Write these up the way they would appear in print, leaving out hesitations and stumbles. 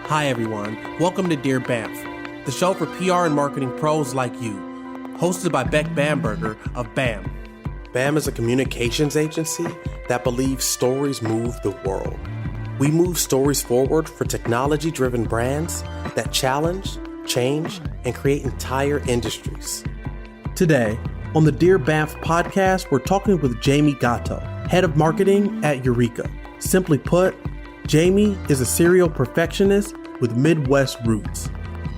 Hi everyone, welcome to Dear BAMf, the show for PR and marketing pros like you, hosted by Beck Bamberger of BAM. BAM is a communications agency that believes stories move the world. We move stories forward for technology-driven brands that challenge, change, and create entire industries. Today, on the Dear BAMf podcast, we're talking with Jamie Gatto, Head of Marketing at Ureeka. Simply put, Jamie is a serial perfectionist with Midwest roots.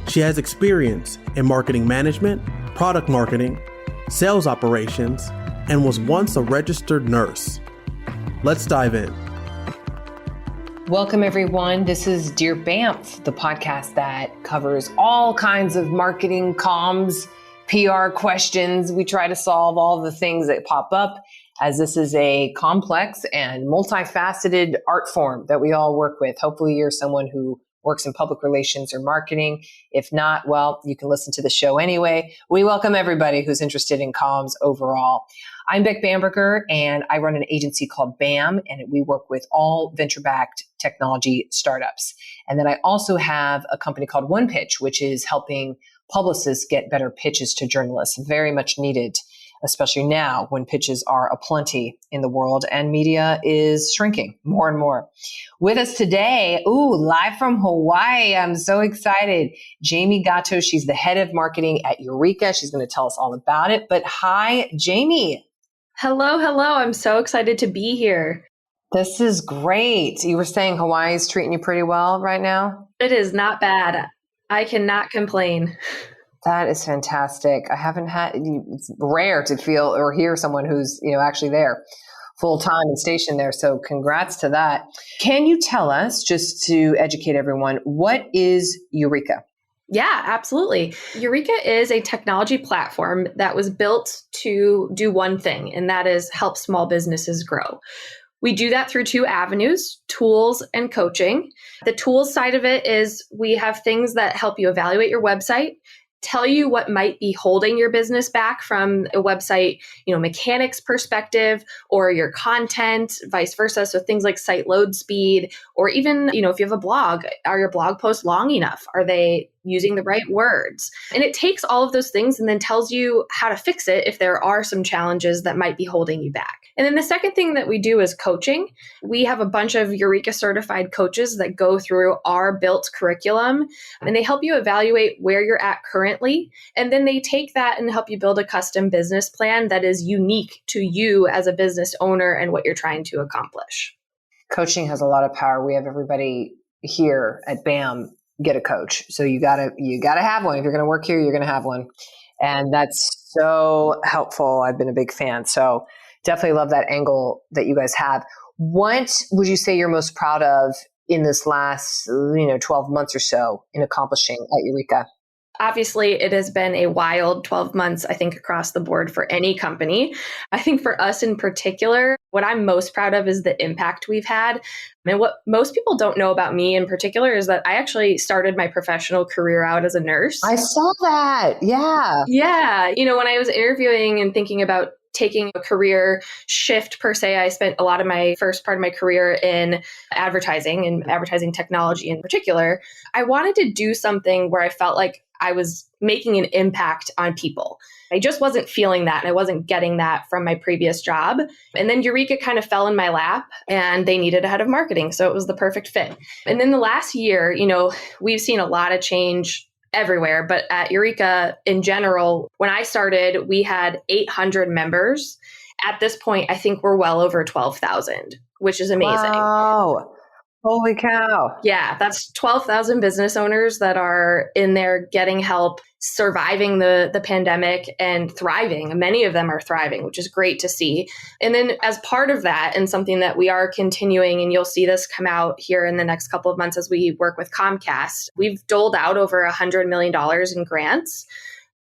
She has experience in marketing management, product marketing, sales operations, and was once a registered nurse. Let's dive in. Welcome, everyone. This is Dear BAMf, the podcast that covers all kinds of marketing, comms, PR questions. We try to solve all the things that pop up, as this is a complex and multifaceted art form that we all work with. Hopefully you're someone who works in public relations or marketing. If not, well, you can listen to the show anyway. We welcome everybody who's interested in comms overall. I'm Beck Bamberger, and I run an agency called BAM, and we work with all venture-backed technology startups. And then I also have a company called One Pitch, which is helping publicists get better pitches to journalists. Very much needed, especially now when pitches are aplenty in the world and media is shrinking more and more. With us today, live from Hawaii, I'm so excited, Jamie Gatto. She's the head of marketing at Ureeka. She's going to tell us all about it. But hi, Jamie. Hello. I'm so excited to be here. This is great. You were saying Hawaii's treating you pretty well right now? It is not bad. I cannot complain. That is fantastic. I haven't it's rare to feel or hear someone who's, actually there full time and stationed there. So congrats to that. Can you tell us, just to educate everyone, what is Ureeka? Yeah, absolutely. Ureeka is a technology platform that was built to do one thing, and that is help small businesses grow. We do that through two avenues, tools and coaching. The tools side of it is we have things that help you evaluate your website, tell you what might be holding your business back from a website, mechanics perspective, or your content, vice versa. So things like site load speed, or even, if you have a blog, are your blog posts long enough? Are they using the right words? And it takes all of those things and then tells you how to fix it if there are some challenges that might be holding you back. And then the second thing that we do is coaching. We have a bunch of Ureeka certified coaches that go through our built curriculum, and they help you evaluate where you're at currently. And then they take that and help you build a custom business plan that is unique to you as a business owner and what you're trying to accomplish. Coaching has a lot of power. We have everybody here at BAM get a coach. So you gotta have one. If you're going to work here, you're going to have one. And that's so helpful. I've been a big fan. So definitely love that angle that you guys have. What would you say you're most proud of in this last, 12 months or so in accomplishing at Ureeka? Obviously, it has been a wild 12 months, I think, across the board for any company. I think for us in particular, what I'm most proud of is the impact we've had. And what most people don't know about me in particular is that I actually started my professional career out as a nurse. I saw that. Yeah. Yeah. When I was interviewing and thinking about taking a career shift per se, I spent a lot of my first part of my career in advertising and advertising technology in particular. I wanted to do something where I felt like I was making an impact on people. I just wasn't feeling that, and I wasn't getting that from my previous job. And then Ureeka kind of fell in my lap, and they needed a head of marketing. So it was the perfect fit. And then the last year, we've seen a lot of change everywhere, but at Ureeka in general, when I started, we had 800 members. At this point, I think we're well over 12,000, which is amazing. Wow. Holy cow. Yeah, that's 12,000 business owners that are in there getting help, surviving the pandemic and thriving. Many of them are thriving, which is great to see. And then as part of that, and something that we are continuing, and you'll see this come out here in the next couple of months as we work with Comcast, we've doled out over $100 million in grants.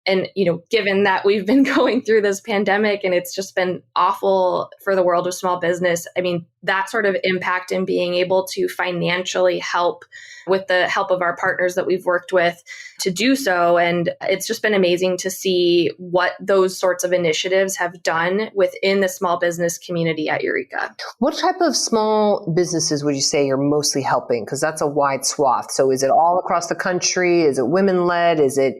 And, given that we've been going through this pandemic and it's just been awful for the world of small business, I mean, that sort of impact and being able to financially help with the help of our partners that we've worked with to do so. And it's just been amazing to see what those sorts of initiatives have done within the small business community at Ureeka. What type of small businesses would you say you're mostly helping? Because that's a wide swath. So is it all across the country? Is it women-led? Is it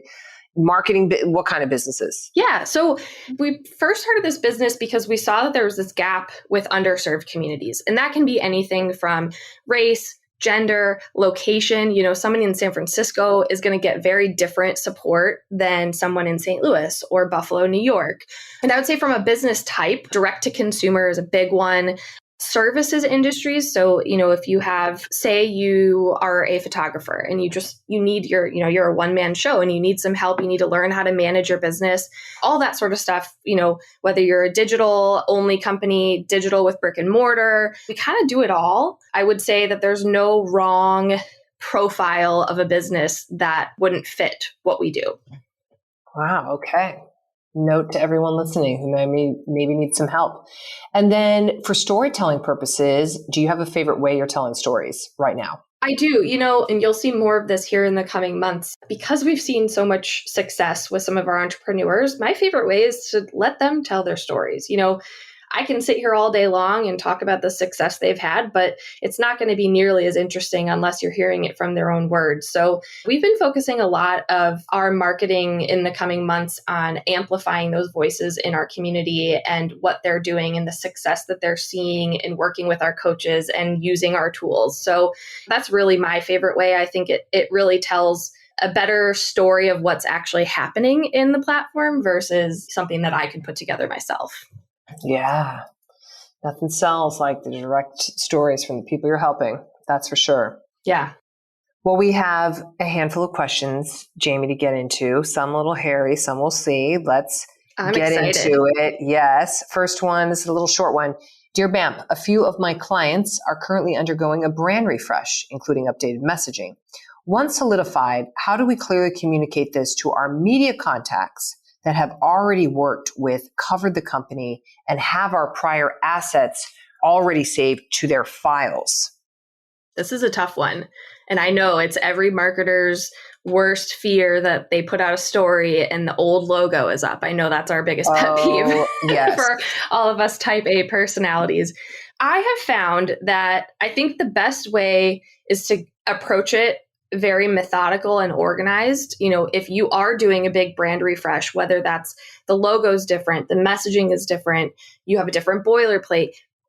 marketing? What kind of businesses? Yeah. So we first started this business because we saw that there was this gap with underserved communities. And that can be anything from race, gender, location. Someone in San Francisco is going to get very different support than someone in St. Louis or Buffalo, New York. And I would say from a business type, direct to consumer is a big one. Services industries. So, if you have, say you are a photographer and you need you're a one-man show and you need some help, you need to learn how to manage your business, all that sort of stuff, whether you're a digital only company, digital with brick and mortar, we kind of do it all. I would say that there's no wrong profile of a business that wouldn't fit what we do. Wow. Okay. Note to everyone listening who maybe needs some help. And then for storytelling purposes, do you have a favorite way you're telling stories right now? I do, and you'll see more of this here in the coming months. Because we've seen so much success with some of our entrepreneurs, my favorite way is to let them tell their stories. I can sit here all day long and talk about the success they've had, but it's not going to be nearly as interesting unless you're hearing it from their own words. So we've been focusing a lot of our marketing in the coming months on amplifying those voices in our community and what they're doing and the success that they're seeing in working with our coaches and using our tools. So that's really my favorite way. I think it really tells a better story of what's actually happening in the platform versus something that I can put together myself. Yeah. Nothing sells like the direct stories from the people you're helping. That's for sure. Yeah. Well, we have a handful of questions, Jamie, to get into. Some a little hairy, some we'll see. Let's get into it. Yes. First one, this is a little short one. Dear BAMf, a few of my clients are currently undergoing a brand refresh, including updated messaging. Once solidified, how do we clearly communicate this to our media contacts that have already worked with, covered the company, and have our prior assets already saved to their files? This is a tough one. And I know it's every marketer's worst fear that they put out a story and the old logo is up. I know that's our biggest pet peeve yes. for all of us type A personalities. I have found that I think the best way is to approach it very methodical and organized. If you are doing a big brand refresh, whether that's the logo's different, the messaging is different, you have a different boilerplate,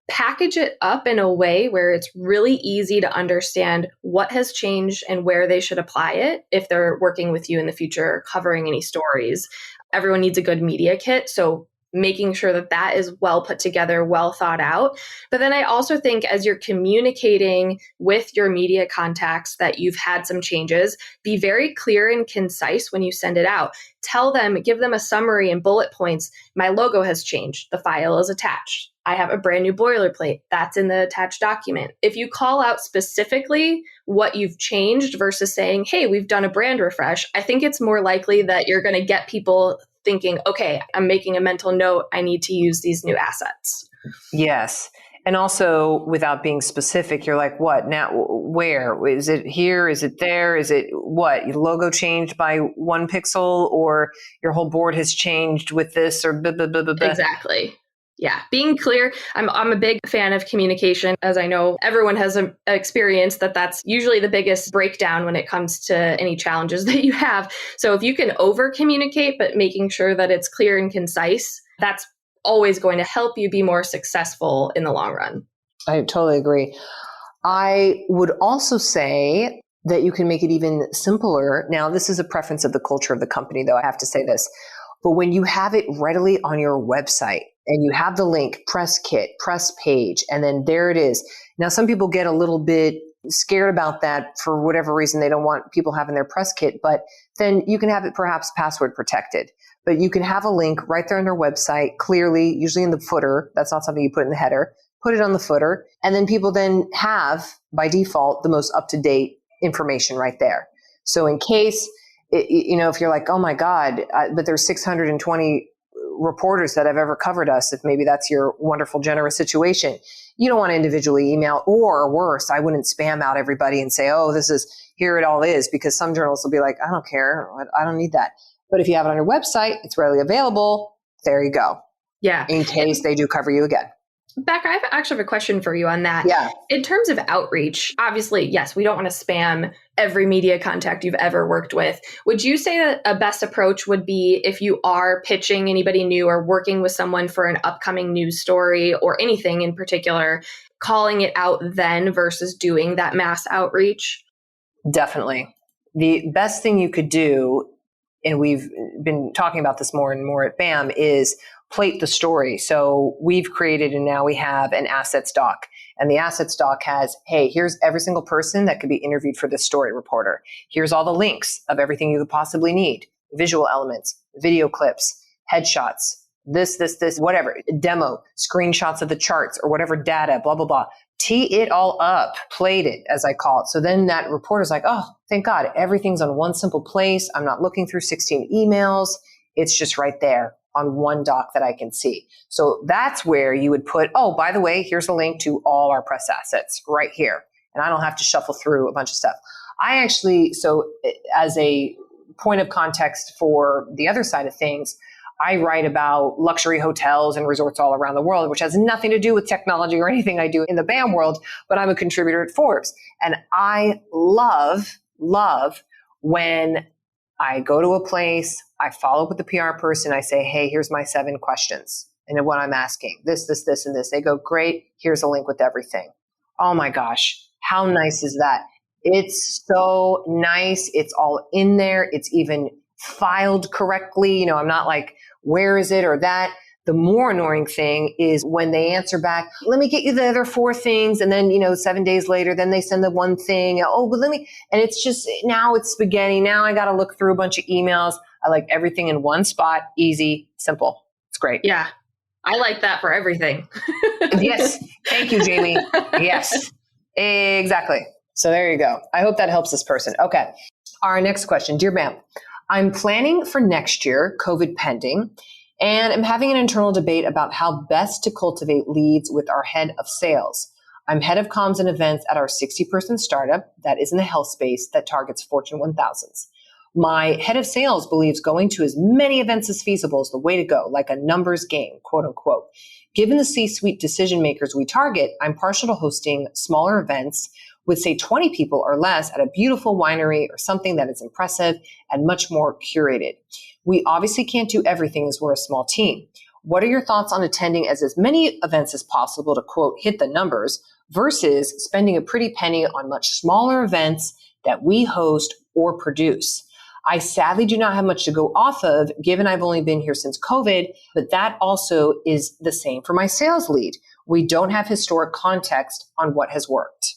package it up in a way where it's really easy to understand what has changed and where they should apply it if they're working with you in the future, covering any stories. Everyone needs a good media kit. So making sure that that is well put together, well thought out. But then I also think as you're communicating with your media contacts that you've had some changes, be very clear and concise when you send it out. Tell them, give them a summary and bullet points. My logo has changed. The file is attached. I have a brand new boilerplate. That's in the attached document. If you call out specifically what you've changed versus saying, hey, we've done a brand refresh, I think it's more likely that you're going to get people thinking, okay, I'm making a mental note. I need to use these new assets. Yes. And also without being specific, you're like, what now? Where is it? Here? Is it there? Is it what? Your logo changed by 1 pixel or your whole board has changed with this or blah, blah, blah, blah, blah. Exactly. Yeah. Being clear. I'm a big fan of communication, as I know everyone has an experience that's usually the biggest breakdown when it comes to any challenges that you have. So if you can over communicate, but making sure that it's clear and concise, that's always going to help you be more successful in the long run. I totally agree. I would also say that you can make it even simpler. Now, this is a preference of the culture of the company, though I have to say this. But when you have it readily on your website and you have the link, press kit, press page, and then there it is. Now, some people get a little bit scared about that for whatever reason. They don't want people having their press kit, but then you can have it perhaps password protected. But you can have a link right there on their website, clearly, usually in the footer. That's not something you put in the header. Put it on the footer. And then people then have, by default, the most up-to-date information right there. So in case if you're like, oh my God, but there's 620 reporters that have ever covered us, if maybe that's your wonderful, generous situation, you don't want to individually email, or worse, I wouldn't spam out everybody and say, oh, here it all is, because some journals will be like, I don't care. I don't need that. But if you have it on your website, it's readily available. There you go. Yeah. In case they do cover you again. Becca, I actually have a question for you on that. Yeah. In terms of outreach, obviously, yes, we don't want to spam every media contact you've ever worked with. Would you say that a best approach would be, if you are pitching anybody new or working with someone for an upcoming news story or anything in particular, calling it out then versus doing that mass outreach? Definitely. The best thing you could do, and we've been talking about this more and more at BAM, is plate the story. So we've created, and now we have an assets doc. And the assets doc has, hey, here's every single person that could be interviewed for this story reporter. Here's all the links of everything you could possibly need. Visual elements, video clips, headshots, this, whatever, demo, screenshots of the charts or whatever data, blah, blah, blah. Tee it all up, plate it, as I call it. So then that reporter's like, oh, thank God, everything's on one simple place. I'm not looking through 16 emails. It's just right there on one doc that I can see. So that's where you would put, oh, by the way, here's a link to all our press assets right here. And I don't have to shuffle through a bunch of stuff. So as a point of context for the other side of things, I write about luxury hotels and resorts all around the world, which has nothing to do with technology or anything I do in the BAM world, but I'm a contributor at Forbes. And I love when I go to a place, I follow up with the PR person, I say, hey, here's my 7 questions. And then what I'm asking, this, and this. They go, great, here's a link with everything. Oh my gosh, how nice is that? It's so nice. It's all in there. It's even filed correctly. I'm not like, where is it or that? The more annoying thing is when they answer back, let me get you the other 4 things. And then, 7 days later, then they send the one thing. Oh, but and it's just, now it's spaghetti. Now I got to look through a bunch of emails. I like everything in one spot, easy, simple. It's great. Yeah. I like that for everything. Yes. Thank you, Jamie. Yes, exactly. So there you go. I hope that helps this person. Okay. Our next question, Dear BAMf, I'm planning for next year, COVID pending, and I'm having an internal debate about how best to cultivate leads with our head of sales. I'm head of comms and events at our 60-person startup that is in the health space that targets Fortune 1000s. My head of sales believes going to as many events as feasible is the way to go, like a numbers game, quote unquote. Given the C-suite decision makers we target, I'm partial to hosting smaller events with, say, 20 people or less at a beautiful winery or something that is impressive and much more curated. We obviously can't do everything as we're a small team. What are your thoughts on attending as many events as possible to, quote, hit the numbers versus spending a pretty penny on much smaller events that we host or produce? I sadly do not have much to go off of, given I've only been here since COVID, but that also is the same for my sales lead. We don't have historic context on what has worked.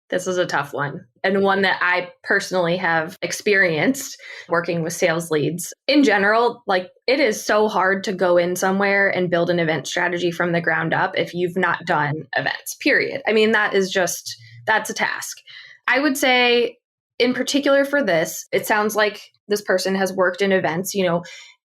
This is a tough one, and one that I personally have experienced working with sales leads. In general, like, it is so hard to go in somewhere and build an event strategy from the ground up if you've not done events, period. I mean, that's a task. I would say, in particular for this, it sounds like this person has worked in events.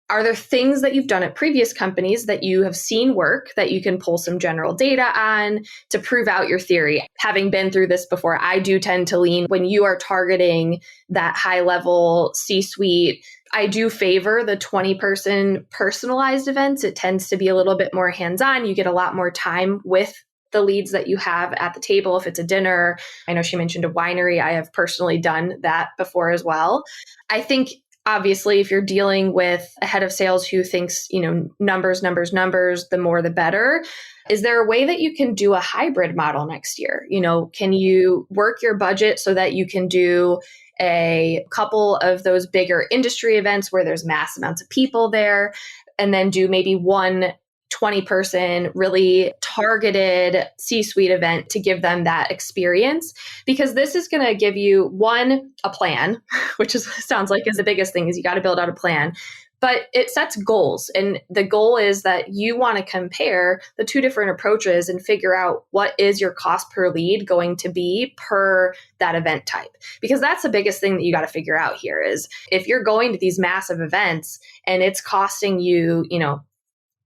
Are there things that you've done at previous companies that you have seen work that you can pull some general data on to prove out your theory? Having been through this before, I do tend to lean, when you are targeting that high level C-suite, I do favor the 20-person personalized events. It tends to be a little bit more hands-on. You get a lot more time with the leads that you have at the table. If it's a dinner, I know she mentioned a winery. I have personally done that before as well. I think, obviously, if you're dealing with a head of sales who thinks, numbers, the more the better, is there a way that you can do a hybrid model next year? Can you work your budget so that you can do a couple of those bigger industry events where there's mass amounts of people there, and then do maybe one 20-person really targeted C-suite event to give them that experience? Because this is going to give you, one, a plan, which sounds like is the biggest thing, is you got to build out a plan. But it sets goals. And the goal is that you want to compare the two different approaches and figure out what is your cost per lead going to be per that event type. Because that's the biggest thing that you got to figure out here is if you're going to these massive events and it's costing you,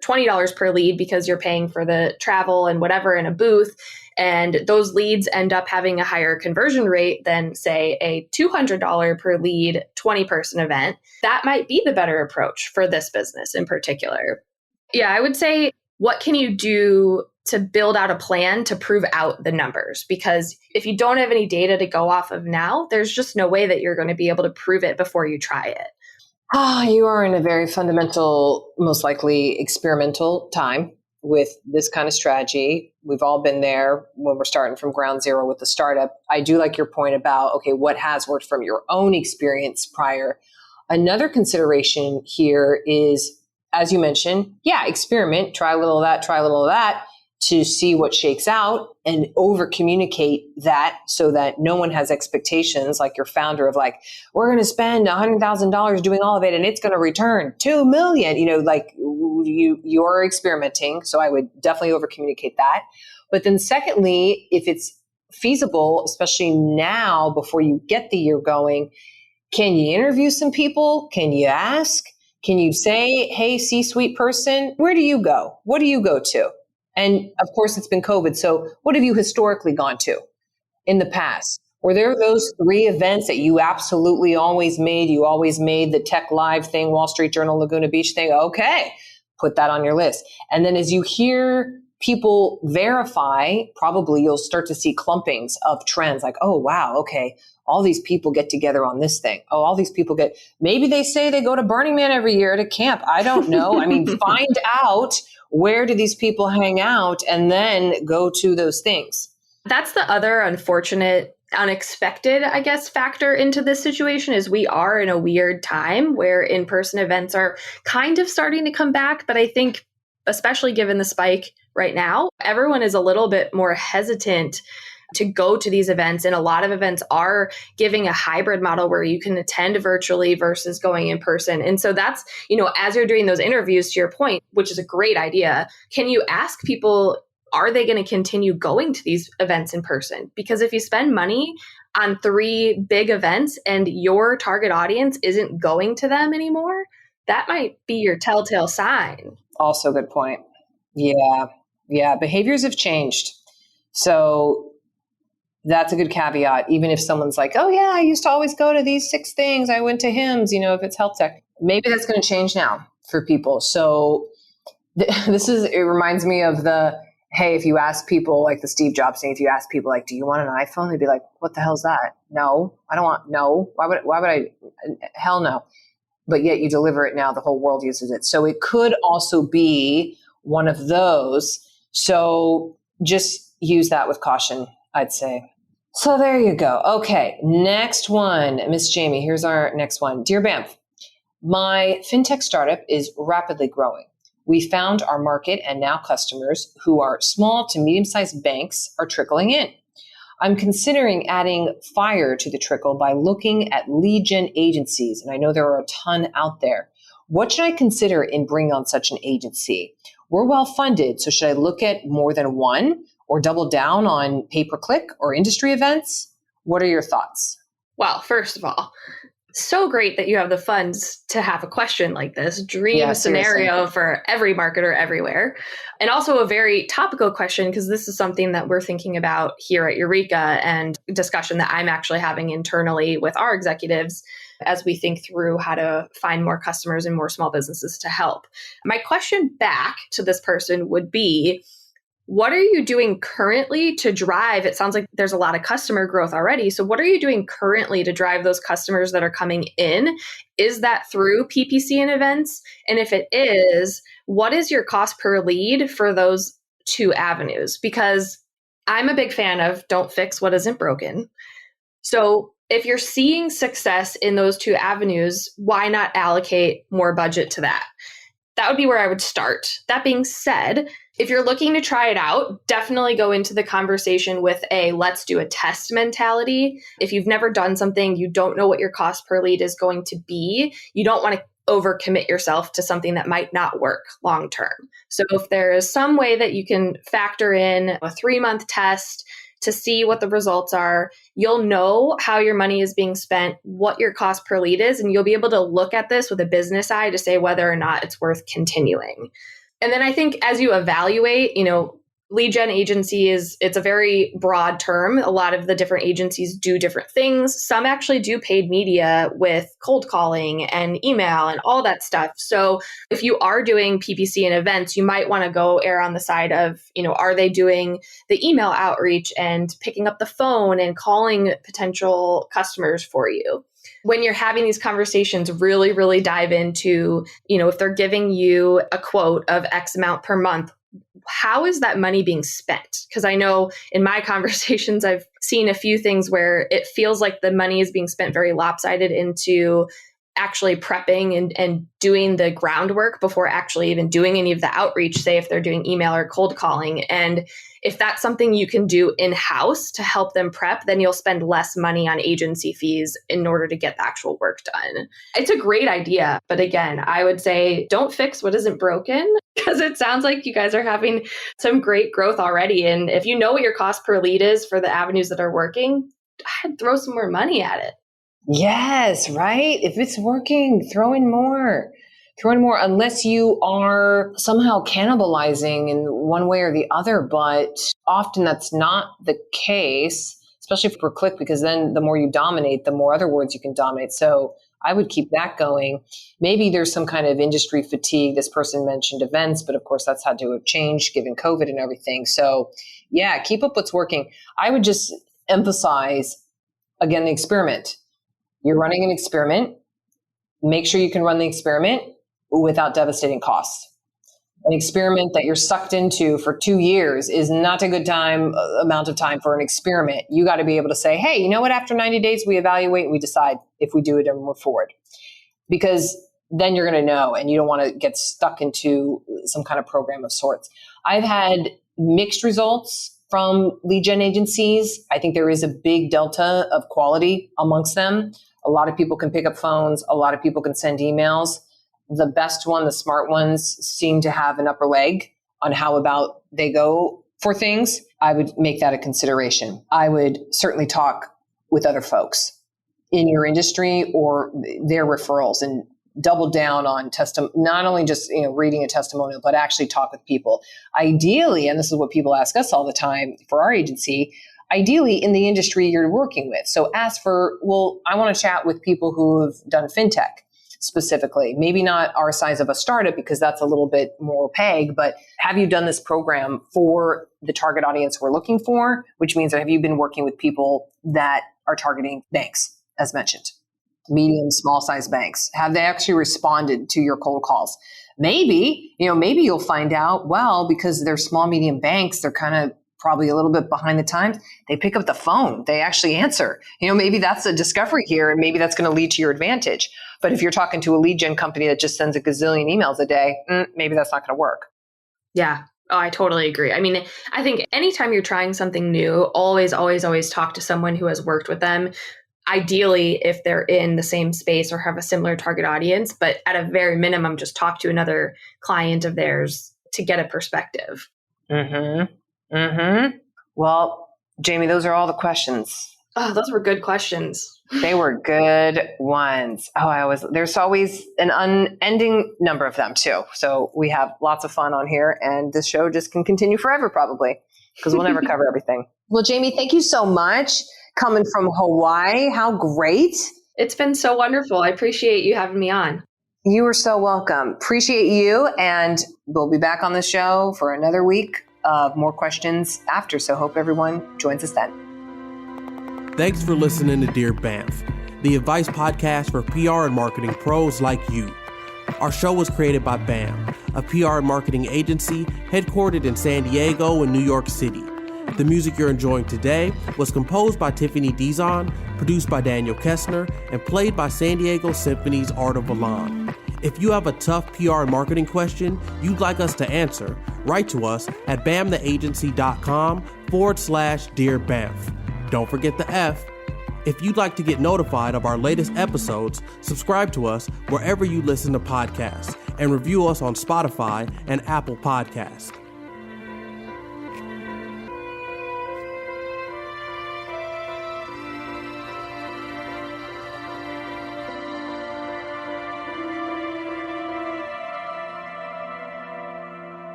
$20 per lead because you're paying for the travel and whatever in a booth, and those leads end up having a higher conversion rate than, say, a $200 per lead 20-person event, that might be the better approach for this business in particular. Yeah, I would say, what can you do to build out a plan to prove out the numbers? Because if you don't have any data to go off of now, there's just no way that you're going to be able to prove it before you try it. You are in a very fundamental, most likely experimental time with this kind of strategy. We've all been there when we're starting from ground zero with the startup. I do like your point about, okay, what has worked from your own experience prior. Another consideration here is, as you mentioned, experiment, try a little of that, try a little of that to see what shakes out and over communicate that so that no one has expectations like your founder of like, we're going to spend $100,000 doing all of it and it's going to return $2 million, you're experimenting. So I would definitely over communicate that. But then secondly, if it's feasible, especially now before you get the year going, can you interview some people? Can you ask? Can you say, hey, C-suite person, where do you go? What do you go to? And of course, it's been COVID. So what have you historically gone to in the past? Were there those 3 events that you absolutely always made? You always made the Tech Live thing, Wall Street Journal, Laguna Beach thing. Okay, put that on your list. And then as you hear people verify, probably you'll start to see clumpings of trends like, oh, wow, okay, all these people get together on this thing. Oh, all these people maybe they say they go to Burning Man every year at a camp. I don't know. I mean, find out where do these people hang out and then go to those things. That's the other unexpected, I guess, factor into this situation is we are in a weird time where in-person events are kind of starting to come back. But I think, especially given the spike right now, everyone is a little bit more hesitant to go to these events. And a lot of events are giving a hybrid model where you can attend virtually versus going in person. And so that's, as you're doing those interviews, to your point, which is a great idea, can you ask people, are they going to continue going to these events in person? Because if you spend money on 3 big events and your target audience isn't going to them anymore, that might be your telltale sign. Also a good point. Yeah. Behaviors have changed. So that's a good caveat. Even if someone's like, oh yeah, I used to always go to these 6 things. I went to HIMSS, if it's health tech, maybe that's going to change now for people. So it reminds me of hey, if you ask people like the Steve Jobs thing, if you ask people like, do you want an iPhone? They'd be like, what the hell's that? No, I don't want, no. Why would I? Hell no. But yet you deliver it now. The whole world uses it. So it could also be one of those. So just use that with caution, I'd say. So there you go. Okay, next one. Miss Jamie, here's our next one. Dear BAMf, my fintech startup is rapidly growing. We found our market and now customers who are small to medium-sized banks are trickling in. I'm considering adding fire to the trickle by looking at lead gen agencies, and I know there are a ton out there. What should I consider in bringing on such an agency? We're well funded, so should I look at more than one or double down on pay-per-click or industry events? What are your thoughts? Well, first of all, so great that you have the funds to have a question like this. Dream scenario for every marketer everywhere. And also a very topical question, because this is something that we're thinking about here at Ureeka and discussion that I'm actually having internally with our executives as we think through how to find more customers and more small businesses to help. My question back to this person would be, what are you doing currently to drive? It sounds like there's a lot of customer growth already. So what are you doing currently to drive those customers that are coming in? Is that through PPC and events? And if it is, what is your cost per lead for those 2 avenues? Because I'm a big fan of don't fix what isn't broken. So if you're seeing success in those 2 avenues, why not allocate more budget to that? That would be where I would start. That being said, if you're looking to try it out, definitely go into the conversation with a let's do a test mentality. If you've never done something, you don't know what your cost per lead is going to be, you don't want to overcommit yourself to something that might not work long term. So if there is some way that you can factor in a 3-month test to see what the results are, you'll know how your money is being spent, what your cost per lead is, and you'll be able to look at this with a business eye to say whether or not it's worth continuing. And then I think as you evaluate, lead gen agency it's a very broad term. A lot of the different agencies do different things. Some actually do paid media with cold calling and email and all that stuff. So if you are doing PPC and events, you might want to go err on the side of, are they doing the email outreach and picking up the phone and calling potential customers for you? When you're having these conversations, really, really dive into, if they're giving you a quote of X amount per month, how is that money being spent? Because I know in my conversations, I've seen a few things where it feels like the money is being spent very lopsided into actually prepping and doing the groundwork before actually even doing any of the outreach, say if they're doing email or cold calling. And if that's something you can do in-house to help them prep, then you'll spend less money on agency fees in order to get the actual work done. It's a great idea. But again, I would say don't fix what isn't broken, because it sounds like you guys are having some great growth already. And if you know what your cost per lead is for the avenues that are working, I'd throw some more money at it. Yes, right? If it's working, throw in more, unless you are somehow cannibalizing in one way or the other. But often that's not the case, especially per click, because then the more you dominate, the more other words you can dominate. So I would keep that going. Maybe there's some kind of industry fatigue. This person mentioned events, but of course that's had to have changed given COVID and everything. So yeah, keep up what's working. I would just emphasize, again, the experiment. You're running an experiment. Make sure you can run the experiment without devastating costs. An experiment that you're sucked into for 2 years is not a good amount of time for an experiment. You got to be able to say, hey, you know what? After 90 days, we evaluate and we decide if we do it and move forward. Because then you're going to know, and you don't want to get stuck into some kind of program of sorts. I've had mixed results from lead gen agencies. I think there is a big delta of quality amongst them. A lot of people can pick up phones. A lot of people can send emails. The best one, the smart ones, seem to have an upper leg on how about they go for things. I would make that a consideration. I would certainly talk with other folks in your industry or their referrals and double down on not only just reading a testimonial, but actually talk with people. Ideally, and this is what people ask us all the time for our agency, ideally in the industry you're working with. So ask for, I want to chat with people who have done fintech specifically, maybe not our size of a startup because that's a little bit more opaque, but have you done this program for the target audience we're looking for? Which means have you been working with people that are targeting banks, as mentioned? Medium, small size banks. Have they actually responded to your cold calls? Maybe you'll find out, because they're small, medium banks, they're kind of probably a little bit behind the times. They pick up the phone. They actually answer. Maybe that's a discovery here, and maybe that's going to lead to your advantage. But if you're talking to a lead gen company that just sends a gazillion emails a day, maybe that's not going to work. Yeah. Oh, I totally agree. I mean, I think anytime you're trying something new, always, always, always talk to someone who has worked with them. Ideally, if they're in the same space or have a similar target audience, but at a very minimum, just talk to another client of theirs to get a perspective. Well, Jamie, those are all the questions. Oh, those were good questions. They were good ones. There's always an unending number of them too. So we have lots of fun on here, and this show just can continue forever probably because we'll never cover everything. Well, Jamie, thank you so much. Coming from Hawaii, how great. It's been so wonderful. I appreciate you having me on. You are so welcome. Appreciate you. And we'll be back on the show for another week of more questions after. So hope everyone joins us then. Thanks for listening to Dear BAMf, the advice podcast for PR and marketing pros like you. Our show was created by BAM, a PR and marketing agency headquartered in San Diego and New York City. The music you're enjoying today was composed by Tiffany Dizon, produced by Daniel Kessner, and played by San Diego Symphony's Art of Alon. If you have a tough PR and marketing question you'd like us to answer, write to us at bamtheagency.com/Dear BAMf. Don't forget the F. If you'd like to get notified of our latest episodes, subscribe to us wherever you listen to podcasts and review us on Spotify and Apple Podcasts.